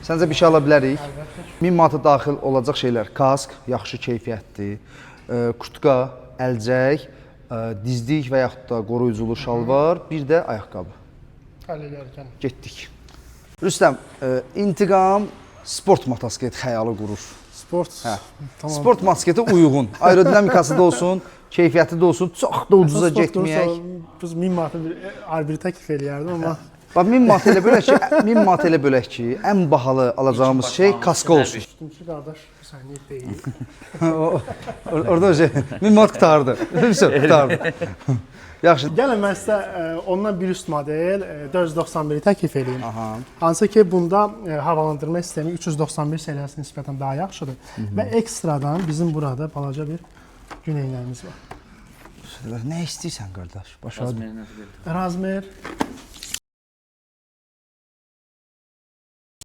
Səncə bir şey ala bilərik? 1000 manata daxil olacaq şeylər: kask, yaxşı keyfiyyətli, kurtka, əlcək, dizlik və yaxud da qoruyuculu şalvar, bir də ayaqqabı. Həll edərkən. Getdik. Rüstəm, intiqam sport motosiklet xəyalı qurur. Sport. Hə. Tamam. Sport motosikletə uyğun, aerodinamikası da olsun, keyfiyyəti də olsun, çox da ucuza getməyək. Biz 1000 manata bir R1 təklif eləyərdim, amma... Bax, 1000 manat elə bölək ki, ən bahalı alacağımız şey kaska olsun. Düşdüm ki, qardaş, bu sənlik deyil. Orada 1000 manat qutardı. Qutardı. Yaxşı. Gəlin mən sizə ondan bir üst model 491-i təklif edeyim. Hansı ki, bunda havalandırma sistemi 391 seriyasına nisbətən daha yaxşıdır. Və ekstradan bizim burada balaca bir gün eynəyimiz var. Nə istəyirsən, qardaş? Razmer